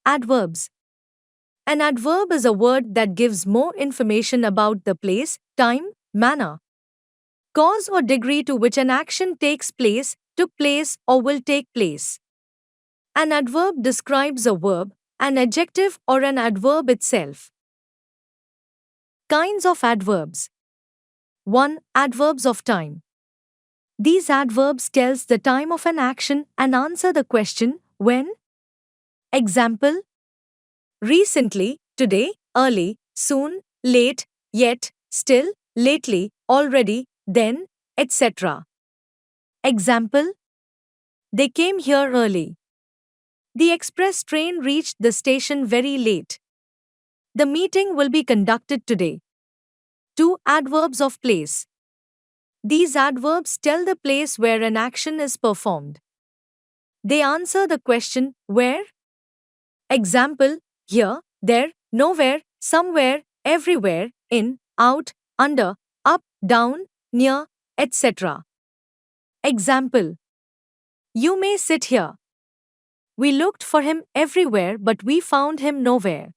Adverbs. An adverb is a word that gives more information about the place, time, manner, cause, or degree to which an action takes place, took place, or will take place. An adverb describes a verb, an adjective, or an adverb itself. Kinds of adverbs. 1. Adverbs of time. These adverbs tells the time of an action and answer the question, when? Example: recently, today, early, soon, late, yet, still, lately, already, then, etc. Example: they came here early. The express train reached the station very late. The meeting will be conducted today. 2. Adverbs of place. These adverbs tell the place where an action is performed. They answer the question, where? Example: here, there, nowhere, somewhere, everywhere, in, out, under, up, down, near, etc. Example: you may sit here. We looked for him everywhere but we found him nowhere.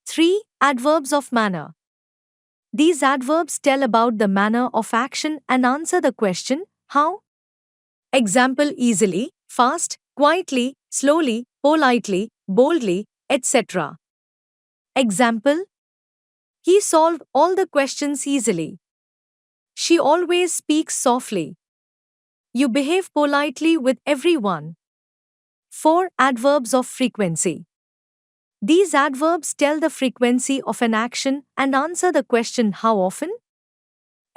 3. Adverbs of manner. These adverbs tell about the manner of action and answer the question, how? Example: easily, fast, quietly, slowly, politely, boldly, etc. Example: he solved all the questions easily. She always speaks softly. You behave politely with everyone. 4. Adverbs of frequency. These adverbs tell the frequency of an action and answer the question, how often?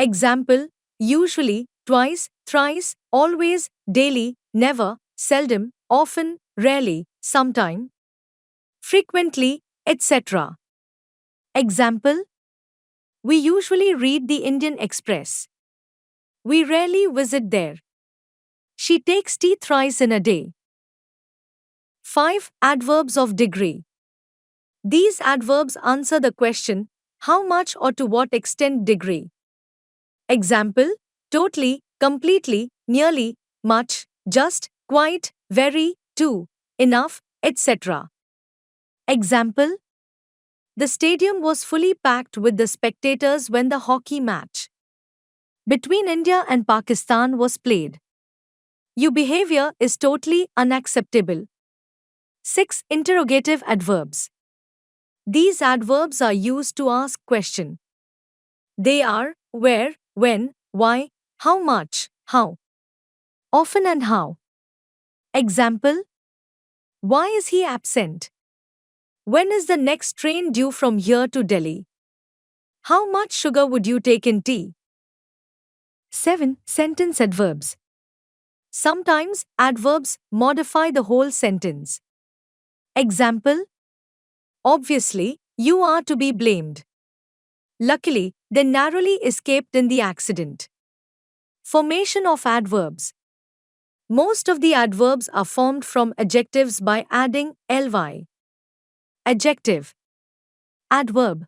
Example: usually, twice, thrice, always, daily, never, seldom, often, rarely, sometime, frequently, etc. Example: we usually read the Indian Express. We rarely visit there. She takes tea thrice in a day. 5. Adverbs of degree. These adverbs answer the question, how much or to what extent degree. Example: totally, completely, nearly, much, just, quite, very, too, enough, etc. Example: the stadium was fully packed with the spectators when the hockey match between India and Pakistan was played. Your behavior is totally unacceptable. 6. Interrogative adverbs. These adverbs are used to ask question. They are where, when, why, how much, how often, and how. Example: why is he absent? When is the next train due from here to Delhi? How much sugar would you take in tea? 7. Sentence adverbs. Sometimes adverbs modify the whole sentence. Example: obviously, you are to be blamed. Luckily, they narrowly escaped in the accident. Formation of adverbs. Most of the adverbs are formed from adjectives by adding ly. Adjective. Adverb.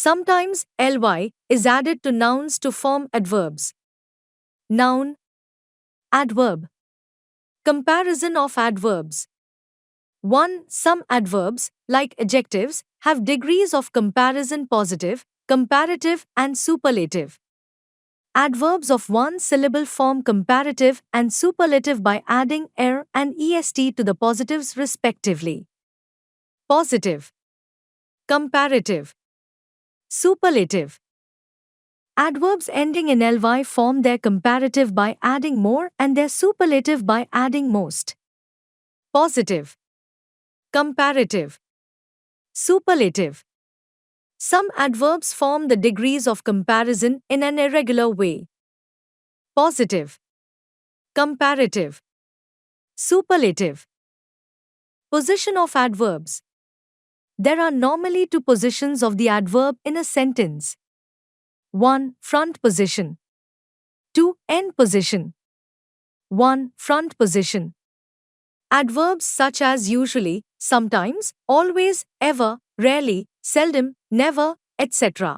Sometimes ly is added to nouns to form adverbs. Noun. Adverb. Comparison of adverbs. 1. Some adverbs, like adjectives, have degrees of comparison: positive, comparative, and superlative. Adverbs of one syllable form comparative and superlative by adding er and est to the positives respectively. Positive, comparative, superlative. Adverbs ending in ly form their comparative by adding more and their superlative by adding most. Positive, comparative, superlative. Some adverbs form the degrees of comparison in an irregular way. Positive, comparative, superlative. Position of adverbs. There are normally two positions of the adverb in a sentence. 1. Front position. 2. End position. 1. Front position. Adverbs such as usually, sometimes, always, ever, rarely, seldom, never, etc.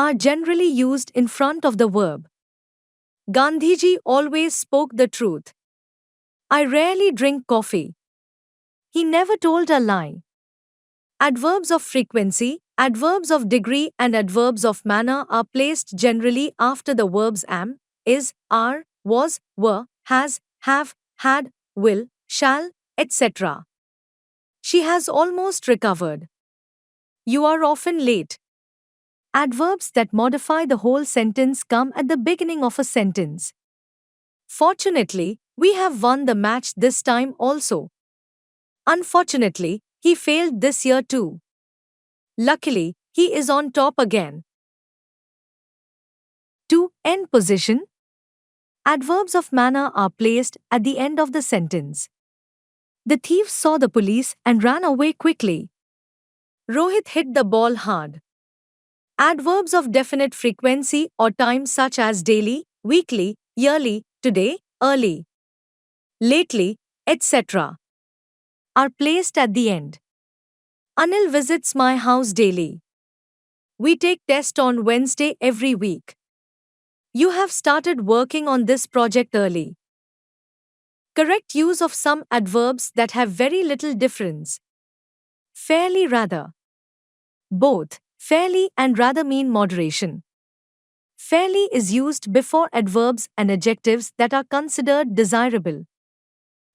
are generally used in front of the verb. Gandhiji always spoke the truth. I rarely drink coffee. He never told a lie. Adverbs of frequency, adverbs of degree, and adverbs of manner are placed generally after the verbs am, is, are, was, were, has, have, had, will, shall, etc. She has almost recovered. You are often late. Adverbs that modify the whole sentence come at the beginning of a sentence. Fortunately, we have won the match this time also. Unfortunately, he failed this year too. Luckily, he is on top again. 2. End position. Adverbs of manner are placed at the end of the sentence. The thief saw the police and ran away quickly. Rohit hit the ball hard. Adverbs of definite frequency or time such as daily, weekly, yearly, today, early, lately, etc. are placed at the end. Anil visits my house daily. We take test on Wednesday every week. You have started working on this project early. Correct use of some adverbs that have very little difference. Fairly rather. Both fairly and rather mean moderation. Fairly is used before adverbs and adjectives that are considered desirable.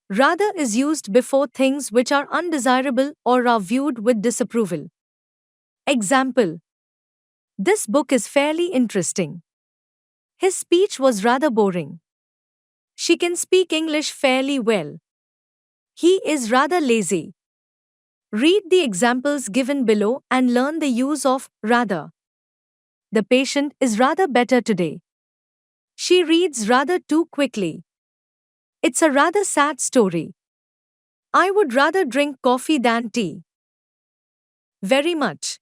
Rather is used before things which are undesirable or are viewed with disapproval. Example: this book is fairly interesting. His speech was rather boring. She can speak English fairly well. He is rather lazy. Read the examples given below and learn the use of rather. The patient is rather better today. She reads rather too quickly. It's a rather sad story. I would rather drink coffee than tea. Very much.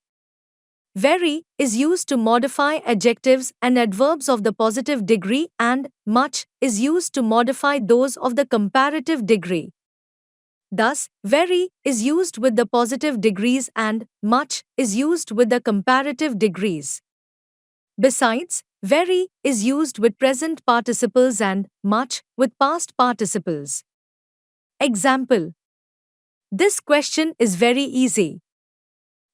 Very is used to modify adjectives and adverbs of the positive degree, and much is used to modify those of the comparative degree. Thus, very is used with the positive degrees and much is used with the comparative degrees. Besides, very is used with present participles and much with past participles. Example: this question is very easy.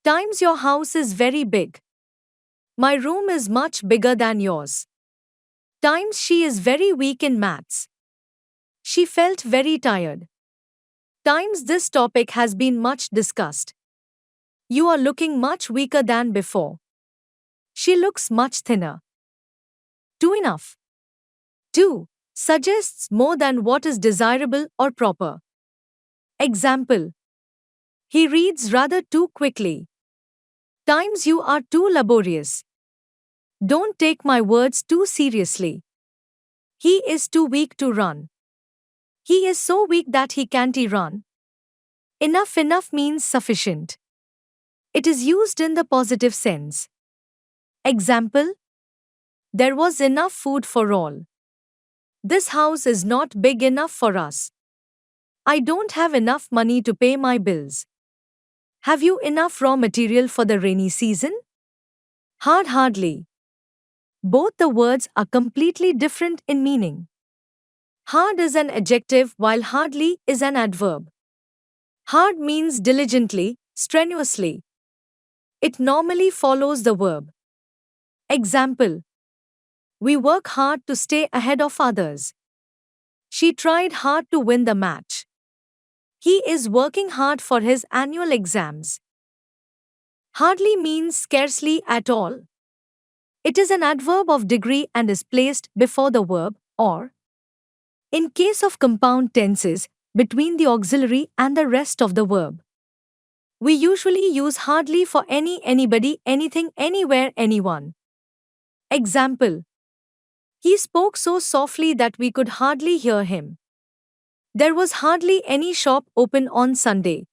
Times your house is very big. My room is much bigger than yours. Times she is very weak in maths. She felt very tired. Times this topic has been much discussed. You are looking much weaker than before. She looks much thinner. Too enough. 2. Suggests more than what is desirable or proper. Example: he reads rather too quickly. Times you are too laborious. Don't take my words too seriously. He is too weak to run. He is so weak that he can't run. Enough means sufficient. It is used in the positive sense. Example: there was enough food for all. This house is not big enough for us. I don't have enough money to pay my bills. Have you enough raw material for the rainy season? Hardly. Both the words are completely different in meaning. Hard is an adjective while hardly is an adverb. Hard means diligently, strenuously. It normally follows the verb. Example: we work hard to stay ahead of others. She tried hard to win the match. He is working hard for his annual exams. Hardly means scarcely at all. It is an adverb of degree and is placed before the verb or, in case of compound tenses, between the auxiliary and the rest of the verb. We usually use hardly for anybody, anything, anywhere, anyone. Example: he spoke so softly that we could hardly hear him. There was hardly any shop open on Sunday.